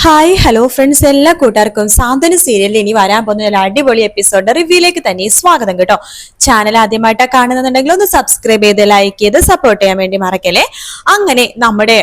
Hi hello friends, എല്ലാ കൂട്ടുകാർക്കും സാന്ത്വന സീരിയലിൽ ഇനി വരാൻ പോകുന്ന ഒരു അടിപൊളി എപ്പിസോഡ് റിവ്യൂയിലേക്ക് തന്നെ സ്വാഗതം കേട്ടോ. ചാനൽ ആദ്യമായിട്ടാണ് കാണുന്നുണ്ടെങ്കിൽ ഒന്ന് സബ്സ്ക്രൈബ് ചെയ്ത് ലൈക്ക് ചെയ്ത് സപ്പോർട്ട് ചെയ്യാൻ വേണ്ടി മറക്കല്ലേ. അങ്ങനെ നമ്മുടെ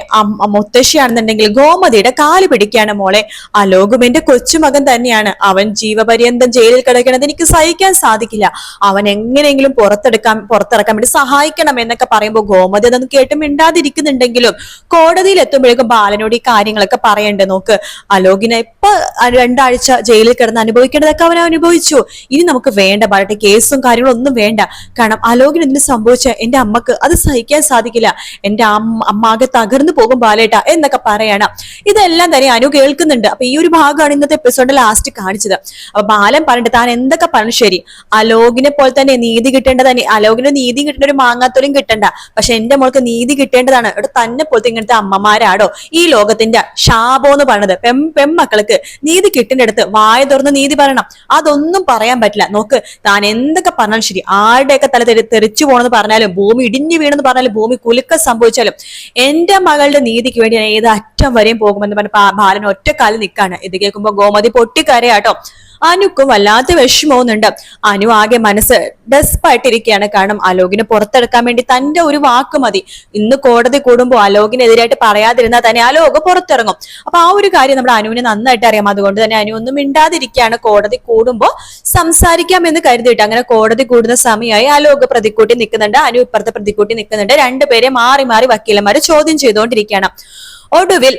മുത്തശ്ശിയാണെന്നുണ്ടെങ്കിൽ ഗോമതിയുടെ കാല് പിടിക്കാണ്. മോളെ, അലോകുമെന്റെ കൊച്ചുമകൻ തന്നെയാണ്. അവൻ ജീവപര്യന്തം ജയിലിൽ കിടക്കണത് എനിക്ക് സഹിക്കാൻ സാധിക്കില്ല. അവൻ എങ്ങനെയെങ്കിലും പുറത്തിറക്കാൻ വേണ്ടി സഹായിക്കണം എന്നൊക്കെ പറയുമ്പോൾ ഗോമതി അതൊന്നും കേട്ട് മിണ്ടാതിരിക്കുന്നുണ്ടെങ്കിലും കോടതിയിൽ എത്തുമ്പോഴേക്കും ബാലനോട് ഈ കാര്യങ്ങളൊക്കെ പറയണ്ടേ. നോക്ക്, അലോകിനെ ഇപ്പൊ 2 ആഴ്ച ജയിലിൽ കിടന്ന് അനുഭവിക്കേണ്ടതൊക്കെ അവൻ അനുഭവിച്ചു. ഇനി നമുക്ക് വേണ്ട ബാലട്ടെ, കേസും കാര്യങ്ങളും ഒന്നും വേണ്ട. കാരണം അലോകിന് എന്തിനു സംഭവിച്ച എന്റെ അമ്മക്ക് അത് സഹിക്കാൻ സാധിക്കില്ല. എന്റെ അമ്മ ആകെ തകർന്നു പോകും ബാലേട്ട എന്നൊക്കെ പറയണം. ഇതെല്ലാം തന്നെ അനു കേൾക്കുന്നുണ്ട്. അപ്പൊ ഈ ഒരു ഭാഗമാണ് ഇന്നത്തെ എപ്പിസോഡിൽ ലാസ്റ്റ് കാണിച്ചത്. അപ്പൊ ബാലൻ പറഞ്ഞിട്ട് താൻ എന്തൊക്കെ പറഞ്ഞു ശരി, അലോകിനെ പോലെ തന്നെ നീതി കിട്ടേണ്ടത് തന്നെ. അലോകിന് നീതി കിട്ടേണ്ട ഒരു മാങ്ങാത്തോലും കിട്ടണ്ട, പക്ഷെ എന്റെ മോൾക്ക് നീതി കിട്ടേണ്ടതാണ്. ഇവിടെ തന്നെ പോലത്തെ ഇങ്ങനത്തെ അമ്മമാരാടോ ഈ ലോകത്തിന്റെ ശാപം എന്ന് പറഞ്ഞത്. പെമ്മക്കൾക്ക് നീതി കിട്ടേണ്ടടുത്ത് വായ തുറന്ന് നീതി പറയണം. അതൊന്നും പറയാൻ പറ്റില്ല. നോക്ക്, താൻ എന്തൊക്കെ പറഞ്ഞാലും ശരി, ആരുടെയൊക്കെ തല തെറിച്ചു പോണെന്ന് പറഞ്ഞാലും, ഭൂമി ഇടിഞ്ഞു വീണെന്ന് പറഞ്ഞാലും, ഭൂമി കുലുക്കം സംഭവിച്ചാലും എന്റെ മകളുടെ നീതിക്ക് വേണ്ടി ഞാൻ ഏത് അറ്റം വരെയും പോകുമെന്ന് പറഞ്ഞ ബാലൻ ഒറ്റക്കാലിൽ നിൽക്കാണ്. ഇത് കേൾക്കുമ്പോ ഗോമതി പൊട്ടിക്കരയാട്ടോ. അനുക്കും വല്ലാത്ത വിഷമവുന്നുണ്ട്. അനു ആകെ മനസ്സ് ഡെസ്പായിട്ടിരിക്കുകയാണ്. കാരണം അലോകിനെ പുറത്തെടുക്കാൻ വേണ്ടി തന്റെ ഒരു വാക്ക് മതി. ഇന്ന് കോടതി കൂടുമ്പോൾ അലോകിനെതിരായിട്ട് പറയാതിരുന്നാൽ തന്നെ അലോക് പുറത്തിറങ്ങും. അപ്പൊ ആ ഒരു കാര്യം നമ്മുടെ അനുവിനെ നന്നായിട്ട് അറിയാം. അതുകൊണ്ട് തന്നെ അനു ഒന്നും മിണ്ടാതിരിക്കുകയാണ്. കോടതി കൂടുമ്പോൾ സംസാരിക്കാം എന്ന് കരുതിയിട്ട് അങ്ങനെ കോടതി കൂടുന്ന സമയമായി അലോക് പ്രതിക്കൂട്ടി നിൽക്കുന്നുണ്ട്, അനു ഇപ്പുറത്തെ പ്രതിക്കൂട്ടി നിൽക്കുന്നുണ്ട്. രണ്ടുപേരെ മാറി മാറി വക്കീലന്മാര് ചോദ്യം ചെയ്തുകൊണ്ടിരിക്കുകയാണ്. ഒടുവിൽ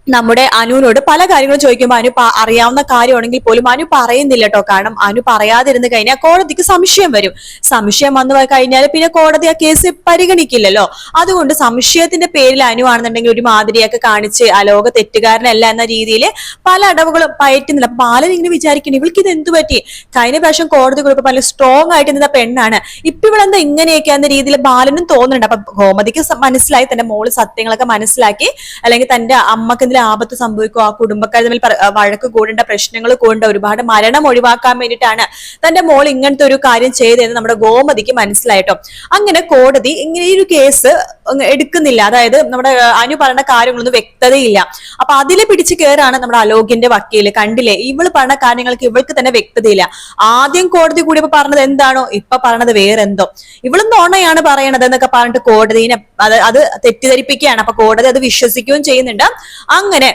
നമ്മുടെ അനുവിനോട് പല കാര്യങ്ങളും ചോദിക്കുമ്പോൾ അനു അറിയാവുന്ന കാര്യമാണെങ്കിൽ പോലും അനു പറയുന്നില്ല കേട്ടോ. കാരണം അനു പറയാതിരുന്ന് കഴിഞ്ഞാൽ കോടതിക്ക് സംശയം വരും. സംശയം വന്നു കഴിഞ്ഞാൽ പിന്നെ കോടതി ആ കേസ് പരിഗണിക്കില്ലല്ലോ. അതുകൊണ്ട് സംശയത്തിന്റെ പേരിൽ അനു ആണെന്നുണ്ടെങ്കിൽ ഒരു മാതിരിയൊക്കെ കാണിച്ച് അലോക തെറ്റുകാരനല്ല എന്ന രീതിയിൽ പല അടവുകളും പയറ്റുന്നില്ല. അപ്പൊ ബാലൻ ഇങ്ങനെ വിചാരിക്കണം, ഇവൾക്ക് ഇത് എന്തു പറ്റി? കഴിഞ്ഞ പ്രാവശ്യം കോടതി കൊടുക്കുമ്പോൾ നല്ല സ്ട്രോങ് ആയിട്ട് നിന്ന പെണ്ണാണ്, ഇപ്പൊ ഇവളെന്താ ഇങ്ങനെയൊക്കെ എന്ന രീതിയിൽ ബാലനും തോന്നുന്നുണ്ട്. അപ്പൊ ഗോമതിക്ക് മനസ്സിലായി, തന്റെ മോള് സത്യങ്ങളൊക്കെ മനസ്സിലാക്കി, അല്ലെങ്കിൽ തന്റെ അമ്മക്ക് ആപത്ത് സംഭവിക്കും, ആ കുടുംബക്കാർ തമ്മിൽ വഴക്ക് കൂടേണ്ട, പ്രശ്നങ്ങൾ കൂടേണ്ട, ഒരുപാട് മരണം ഒഴിവാക്കാൻ വേണ്ടിയിട്ടാണ് തന്റെ മോൾ ഇങ്ങനത്തെ ഒരു കാര്യം ചെയ്തതെന്ന് നമ്മുടെ ഗോമതിക്ക് മനസ്സിലായിട്ടോ. അങ്ങനെ കോടതി ഇങ്ങനെ ഒരു കേസ് എടുക്കുന്നില്ല. അതായത് നമ്മുടെ അനു പറയുന്ന കാര്യങ്ങളൊന്നും വ്യക്തതയില്ല. അപ്പൊ അതില് പിടിച്ചു കയറാണ് നമ്മുടെ അലോകിന്റെ വക്കീല്. കണ്ടില്ലേ, ഇവള് പറഞ്ഞ കാര്യങ്ങൾക്ക് ഇവൾക്ക് തന്നെ വ്യക്തതയില്ല. ആദ്യം കോടതി കൂടിയപ്പോ പറഞ്ഞത് എന്താണോ ഇപ്പൊ പറഞ്ഞത് വേറെന്തോ. ഇവളും നുണയാണ് പറയണത് എന്നൊക്കെ പറഞ്ഞിട്ട് കോടതിനെ അത് തെറ്റിദ്ധരിപ്പിക്കുകയാണ്. അപ്പൊ കോടതി അത് വിശ്വസിക്കുകയും ചെയ്യുന്നുണ്ട്. അങ്ങനെ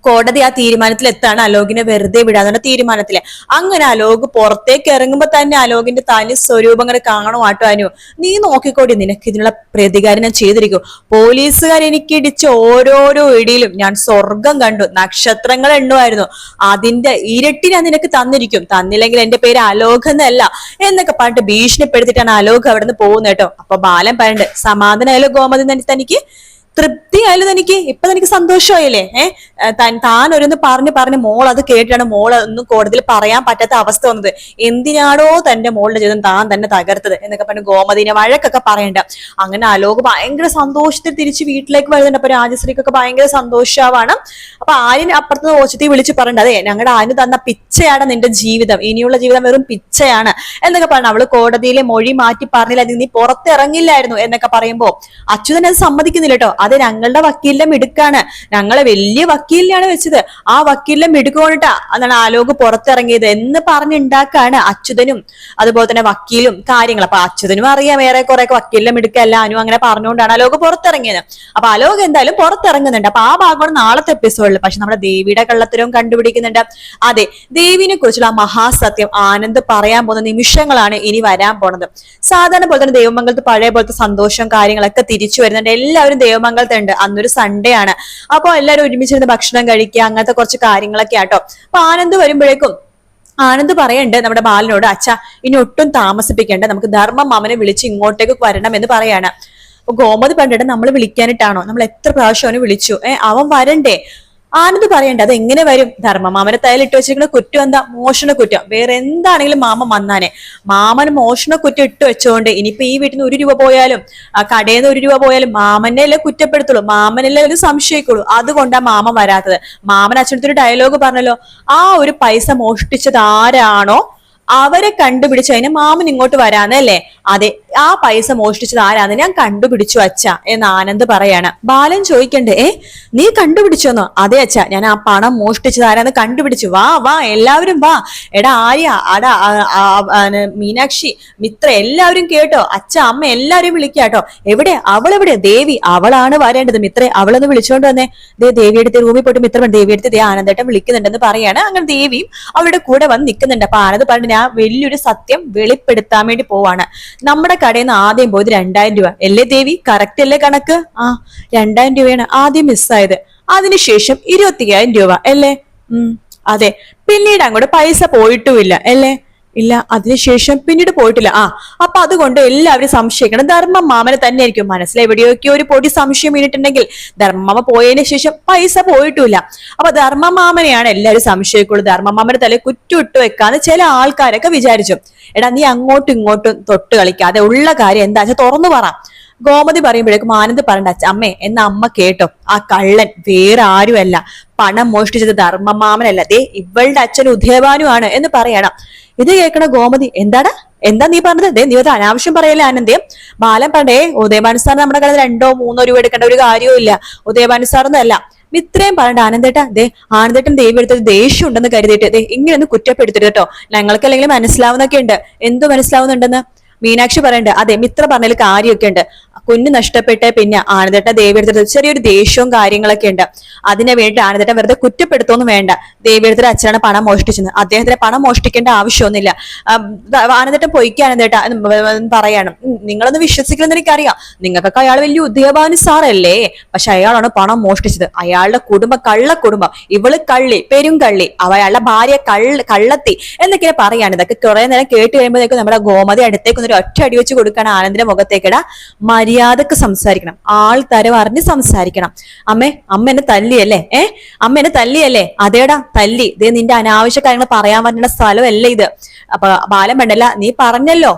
കോടതി ആ തീരുമാനത്തിൽ എത്താണ്, അലോകിനെ വെറുതെ വിടാതെ തീരുമാനത്തില്. അങ്ങനെ അലോക് പുറത്തേക്ക് ഇറങ്ങുമ്പോ തന്നെ അലോകിന്റെ തനി സ്വരൂപങ്ങൾ കാണുവാട്ടോ. അനു, നീ നോക്കിക്കോടി, നിനക്ക് ഇതിനുള്ള പ്രതികാരം ഞാൻ ചെയ്തിരിക്കും. പോലീസുകാർ എനിക്ക് ഇടിച്ച ഓരോരോ ഇടിയിലും ഞാൻ സ്വർഗം കണ്ടു, നക്ഷത്രങ്ങൾ എണ്ണുമായിരുന്നു. അതിന്റെ ഇരട്ടി ഞാൻ നിനക്ക് തന്നിരിക്കും. തന്നില്ലെങ്കിൽ എന്റെ പേര് അലോക് എന്നല്ല എന്നൊക്കെ പറഞ്ഞിട്ട് ഭീഷണിപ്പെടുത്തിയിട്ടാണ് അലോക് അവിടെ നിന്ന് പോകുന്നത് കേട്ടോ. അപ്പൊ ബാലൻ പറഞ്ഞിട്ട്, സമാധാനമായാലും ഗോമതി, തനിക്ക് തൃപ്തിയായാലും തനിക്ക് ഇപ്പൊ തനിക്ക് സന്തോഷമായില്ലേ? താൻ ഒരുന്ന് പറഞ്ഞ് മോൾ അത് കേട്ടിട്ടാണ് മോൾ ഒന്നും കോടതിയിൽ പറയാൻ പറ്റാത്ത അവസ്ഥ വന്നത്. എന്തിനാണോ തന്റെ മോളുടെ ജീവിതം താൻ തന്നെ തകർത്തത് എന്നൊക്കെ പറഞ്ഞ് ഗോമതിനെ വഴക്കൊക്കെ പറയണ്ട. അങ്ങനെ അലോക് ഭയങ്കര സന്തോഷത്തിൽ തിരിച്ച് വീട്ടിലേക്ക് വരുന്നുണ്ട്. അപ്പൊ രാജശ്രീക്കൊക്കെ ഭയങ്കര സന്തോഷാവാണ്. അപ്പൊ ആര്യൻ അപ്പുറത്ത് ഓച്ചത്തി വിളിച്ച് പറയണ്ട, അതെ ഞങ്ങളുടെ ആര്യന് തന്ന പിച്ചയാണ് നിന്റെ ജീവിതം, ഇനിയുള്ള ജീവിതം വെറും പിച്ചയാണ് എന്നൊക്കെ പറഞ്ഞു. അവള് കോടതിയിലെ മൊഴി മാറ്റി പറഞ്ഞില്ല, നീ പുറത്തിറങ്ങില്ലായിരുന്നു എന്നൊക്കെ പറയുമ്പോ അച്യുതൻ അത് സമ്മതിക്കുന്നില്ല കേട്ടോ. അത് ഞങ്ങളുടെ വക്കീലിന്റെ മിടുക്കാണ്, ഞങ്ങളെ വലിയ വക്കീലിനെയാണ് വെച്ചത്, ആ വക്കീലിന്റെ മിടുക്കൊണ്ടിട്ടാ അതാണ് അലോക് പുറത്തിറങ്ങിയത് എന്ന് പറഞ്ഞുണ്ടാക്കാണ് അച്യുതനും അതുപോലെ തന്നെ വക്കീലും കാര്യങ്ങൾ. അപ്പൊ അച്യുതനും അറിയാം ഏറെ കുറെ വക്കീലിന്റെ മിടുക്കല്ല അനു, അങ്ങനെ പറഞ്ഞുകൊണ്ടാണ് അലോക് പുറത്തിറങ്ങിയത്. അപ്പൊ അലോക് എന്തായാലും പുറത്തിറങ്ങുന്നുണ്ട്. അപ്പൊ ആ ഭാഗമാണ് നാളത്തെ എപ്പിസോഡിൽ. പക്ഷെ നമ്മുടെ ദേവിയുടെ കള്ളത്തരവും കണ്ടുപിടിക്കുന്നുണ്ട്. അതെ, ദേവിനെ കുറിച്ചുള്ള ആ മഹാസത്യം ആനന്ദ് പറയാൻ പോകുന്ന നിമിഷങ്ങളാണ് ഇനി വരാൻ പോണത്. സാധാരണ പോലെ തന്നെ ദേവമംഗലത്ത് പഴയ പോലത്തെ സന്തോഷം കാര്യങ്ങളൊക്കെ തിരിച്ചു വരുന്നുണ്ട്. എല്ലാവരും ദേവമംഗലത്തുണ്ട്. അന്നൊരു സൺഡേ ആണ്. അപ്പൊ എല്ലാവരും ഒരുമിച്ചിരുന്ന് ഭക്ഷണം കഴിക്കുക, അങ്ങനത്തെ കുറച്ച് കാര്യങ്ങളൊക്കെ ആട്ടോ. അപ്പൊ ആനന്ദ് വരുമ്പോഴേക്കും ആനന്ദ് പറയണ്ട് നമ്മുടെ ബാലനോട്, അച്ഛാ ഇനി ഒട്ടും താമസിപ്പിക്കേണ്ട, നമുക്ക് ധർമ്മ മാമനെ വിളിച്ച് ഇങ്ങോട്ടേക്ക് വരണം എന്ന് പറയാണ്. അപ്പൊ ഗോമതി പറഞ്ഞിട്ട്, നമ്മൾ വിളിക്കാനിട്ടാണോ? നമ്മൾ എത്ര പ്രാവശ്യം അവനെ വിളിച്ചു, അവൻ വരണ്ടേ? ആനന്ദ് പറയണ്ട, അത് എങ്ങനെ വരും? ധർമ്മമാമനെ തയ്യലിട്ട് വെച്ചിരിക്കുന്ന കുറ്റം എന്താ? മോഷണ കുറ്റം. വേറെ എന്താണെങ്കിലും മാമൻ വന്നാനെ. മാമന് മോഷണ കുറ്റം ഇട്ട് വെച്ചോണ്ട് ഇനിയിപ്പോ ഈ വീട്ടിൽ നിന്ന് 1 രൂപ പോയാലും കടയിൽ നിന്ന് 1 രൂപ പോയാലും മാമനെ അല്ലേ കുറ്റപ്പെടുത്തുള്ളൂ, മാമനല്ലേ ഒരു സംശയിക്കുള്ളൂ. അതുകൊണ്ടാ മാമൻ വരാത്തത്. മാമൻ അച്ഛനടുത്തൊരു ഡയലോഗ് പറഞ്ഞല്ലോ, ആ ഒരു പൈസ മോഷ്ടിച്ചത് ആരാണോ അവരെ കണ്ടുപിടിച്ചു അതിന് മാമൻ ഇങ്ങോട്ട് വരാന്നല്ലേ? അതെ, ആ പൈസ മോഷ്ടിച്ചത് ആരാന്ന് ഞാൻ കണ്ടുപിടിച്ചു അച്ഛ എന്ന് ആനന്ദ് പറയാണ്. ബാലൻ ചോദിക്കണ്ടേ, നീ കണ്ടുപിടിച്ചോന്നോ? അതെ അച്ഛ, ഞാൻ ആ പണം മോഷ്ടിച്ചത് ആരാന്ന് കണ്ടുപിടിച്ചു. വാ വാ എല്ലാവരും വാ. എടാ ആര്യ, അടാ മീനാക്ഷി, മിത്ര എല്ലാവരും കേട്ടോ, അച്ഛ അമ്മ എല്ലാവരും വിളിക്കാട്ടോ. എവിടെ അവളെവിടെ? ദേവി, അവളാണ് വരേണ്ടത്. മിത്ര അവളൊന്ന് വിളിച്ചോണ്ട് വന്നേ. ദേവിയെടുത്ത് റൂമിൽ പോയിട്ട് മിത്ര ദേവിയെടുത്ത് ആനന്ദേട്ടൻ വിളിക്കുന്നുണ്ടെന്ന് പറയാണ്. അങ്ങനെ ദേവിയും അവരുടെ കൂടെ വന്ന് നിൽക്കുന്നുണ്ട്. അപ്പൊ ആനന്ദ് പറഞ്ഞു, ഞാൻ വലിയൊരു സത്യം വെളിപ്പെടുത്താൻ വേണ്ടി പോവാണ്. നമ്മുടെ കടയിൽ നിന്ന് ആദ്യം പോയത് 2000 രൂപ അല്ലേ ദേവി? കറക്റ്റ് അല്ലേ കണക്ക്? 2000 രൂപയാണ് ആദ്യം മിസ്സായത്. അതിനുശേഷം 25,000 രൂപ അല്ലേ? അതെ. പിന്നീട് അങ്ങോട്ട് പൈസ പോയിട്ടുമില്ല അല്ലേ? ഇല്ല, അതിനുശേഷം പിന്നീട് പോയിട്ടില്ല. അപ്പൊ അതുകൊണ്ട് എല്ലാവരും സംശയിക്കണം ധർമ്മം മാമനെ തന്നെ ആയിരിക്കും. മനസ്സിലെവിടെയൊക്കെ ഒരു പൊടി സംശയം വീണിട്ടുണ്ടെങ്കിൽ ധർമ്മമാമ പോയതിനു ശേഷം പൈസ പോയിട്ടില്ല. അപ്പൊ ധർമ്മമാമനെയാണ് എല്ലാവരും സംശയിക്കുള്ളൂ. ധർമ്മമാമനെ തല കുറ്റുവിട്ട് വെക്കാന്ന് ചില ആൾക്കാരൊക്കെ വിചാരിച്ചു. എടാ നീ അങ്ങോട്ടും ഇങ്ങോട്ടും തൊട്ട് കളിക്കാതെ ഉള്ള കാര്യം എന്താ വെച്ചാൽ തുറന്നു പറ. ഗോമതി പറയുമ്പോഴേക്കും ആനന്ദ് പറയണ്ട അമ്മേ എന്നാ അമ്മ കേട്ടോ, ആ കള്ളൻ വേറെ ആരുമല്ല, പണം മോഷ്ടിച്ചത് ധർമ്മമാമനല്ല, ഇവളുടെ അച്ഛൻ ഉദയഭാനുവാണ് എന്ന് പറയണം. ഇത് കേൾക്കണ ഗോമതി, എന്താ നീ പറഞ്ഞത്? നീ ഒരു അനാവശ്യം പറയല്ലേ ആനന്ദേ? ബാലൻ പറഞ്ഞേ, ഉദയഭാനു സാർ നമ്മുടെ കടയിൽ 2-3 രൂപ എടുക്കേണ്ട ഒരു കാര്യവും ഇല്ല, ഉദയഭാനു സാറൊന്നും അല്ല. ഇത്രയും പറയണ്ട ആനന്ദേട്ടാ. ആനന്ദേട്ടൻ ദേവി എടുത്തത് ദേഷ്യം ഉണ്ടെന്ന് കരുതിയിട്ട് ഇങ്ങനെയൊന്ന് കുറ്റപ്പെടുത്തരുത് കേട്ടോ. ഞങ്ങൾക്ക് അല്ലെങ്കിൽ മനസ്സിലാവുന്നൊക്കെ ഉണ്ട്. എന്തു മനസ്സിലാവുന്നുണ്ടെന്ന് മീനാക്ഷി പറയണ്ട്. അതെ, മിത്ര പറഞ്ഞതിൽ കാര്യമൊക്കെ ഉണ്ട്. കുഞ്ഞ് നഷ്ടപ്പെട്ട പിന്നെ ആനന്ദേട്ട ദേവിയെടുത്തത് ചെറിയൊരു ദേഷ്യവും കാര്യങ്ങളൊക്കെ ഉണ്ട്. അതിനെ വേണ്ടിട്ട് ആനന്ദേട്ടൻ വെറുതെ കുറ്റപ്പെടുത്തൊന്നും വേണ്ട. ദേവിയെടുത്ത അച്ഛനാണ് പണം മോഷ്ടിച്ചത്, അദ്ദേഹത്തിന് പണം മോഷ്ടിക്കേണ്ട ആവശ്യമൊന്നുമില്ല. ആനന്ദേട്ടൻ പൊയ്ക്ക് ആനന്ദേട്ട പറയാണ്. നിങ്ങളൊന്ന് വിശ്വസിക്കണമെന്ന് എനിക്കറിയാം. നിങ്ങൾക്കൊക്കെ അയാൾ വലിയ ഉദയഭാനു സാറല്ലേ, പക്ഷെ അയാളാണ് പണം മോഷ്ടിച്ചത്. അയാളുടെ കുടുംബം കള്ളക്കുടുംബം, ഇവള് കള്ളി, പെരും കള്ളി, അയാളുടെ ഭാര്യ കള്ളത്തി എന്നൊക്കെ പറയാണ്. ഇതൊക്കെ കുറെ നേരം കേട്ട് കഴിയുമ്പോഴേക്കും നമ്മുടെ ഗോമതി അടുത്തേക്ക് ഒരു ഒറ്റ അടി വെച്ച് കൊടുക്കണം ആനന്ദിന്റെ മുഖത്തേക്കിട. മര്യാദക്ക് സംസാരിക്കണം, ആൾ തരം അറിഞ്ഞ് സംസാരിക്കണം. അമ്മ എന്നെ തല്ലിയല്ലേ? അമ്മ എന്നെ തല്ലിയല്ലേ? അതേടാ തല്ലി. നിന്റെ അനാവശ്യ കാര്യങ്ങൾ പറയാൻ പറ്റുന്ന സ്ഥലമല്ലേ ഇത്. അപ്പൊ ബാലൻ വേണ്ടല്ല, നീ പറഞ്ഞല്ലോ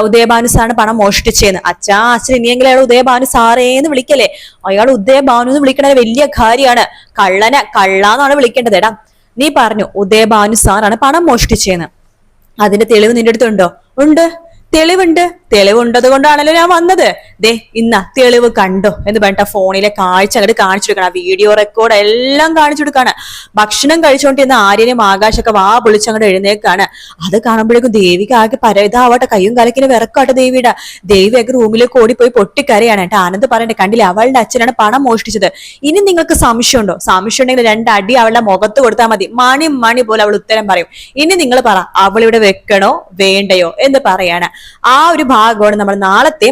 ഉദയഭാനു സാറിന് പണം മോഷ്ടിച്ചേന്ന്. അച്ഛൻ ഇനിയെങ്കിലും അയാൾ ഉദയഭാനു സാറേന്ന് വിളിക്കല്ലേ? അയാൾ ഉദയഭാനു എന്ന് വിളിക്കണ വലിയ കാര്യമാണ്. കള്ളാന്നാണ് വിളിക്കേണ്ടത്. എടാ നീ പറഞ്ഞു ഉദയഭാനു സാറാണ് പണം മോഷ്ടിച്ചേന്ന്. അതിന്റെ തെളിവ് നിന്റെ അടുത്തുണ്ടോ? ഉണ്ട്, തെളിവുണ്ട്. തെളിവുണ്ടത് കൊണ്ടാണല്ലോ ഞാൻ വന്നത്. ഇന്ന തെളിവ് കണ്ടോ എന്ന് പറഞ്ഞിട്ട് ഫോണിലെ കാഴ്ച അങ്ങോട്ട് കാണിച്ചു കൊടുക്കണം. വീഡിയോ റെക്കോർഡ് എല്ലാം കാണിച്ചു കൊടുക്കാണ്. ഭക്ഷണം കഴിച്ചുകൊണ്ടിരുന്ന ആര്യനും ആകാശൊക്കെ വാ പൊളിച്ചങ്ങോട്ട് എഴുന്നേക്കാണ്. അത് കാണുമ്പോഴേക്കും ദേവിക്ക് ആകെ പരതാവട്ടെ, കയ്യും കാലക്കിന് വിറക്കാട്ടെ ദേവിയുടെ. ദേവിയൊക്കെ റൂമിലേക്ക് ഓടിപ്പോയി പൊട്ടിക്കരയാണ്. ആനന്ദ് പറയണ്ടേ, കണ്ടില്ലേ അവളുടെ അച്ഛനാണ് പണം മോഷ്ടിച്ചത്. ഇനി നിങ്ങൾക്ക് സംശയമുണ്ടോ? സംശയം ഉണ്ടെങ്കിൽ 2 അടി അവളുടെ മുഖത്ത് കൊടുത്താൽ മതി. മണി പോലെ അവൾ ഉത്തരം പറയും. ഇനി നിങ്ങൾ പറ, അവളിവിടെ വെക്കണോ വേണ്ടയോ എന്ന് പറയാണ്. ആ ഒരു ഭാഗമാണ് നമ്മൾ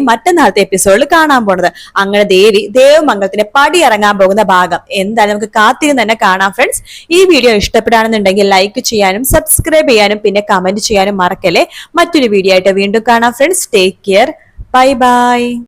മറ്റന്നാളത്തെ എപ്പിസോഡിൽ കാണാൻ പോണത്. അങ്ങനെ ദേവി ദേവമംഗലത്തിന്റെ പടി ഇറങ്ങാൻ പോകുന്ന ഭാഗം എന്തായാലും നമുക്ക് കാത്തിരുന്ന് തന്നെ കാണാം ഫ്രണ്ട്സ്. ഈ വീഡിയോ ഇഷ്ടപ്പെടുകയാണെന്നുണ്ടെങ്കിൽ ലൈക്ക് ചെയ്യാനും സബ്സ്ക്രൈബ് ചെയ്യാനും പിന്നെ കമന്റ് ചെയ്യാനും മറക്കല്ലേ. മറ്റൊരു വീഡിയോ ആയിട്ട് വീണ്ടും കാണാം friends. Take care, bye bye.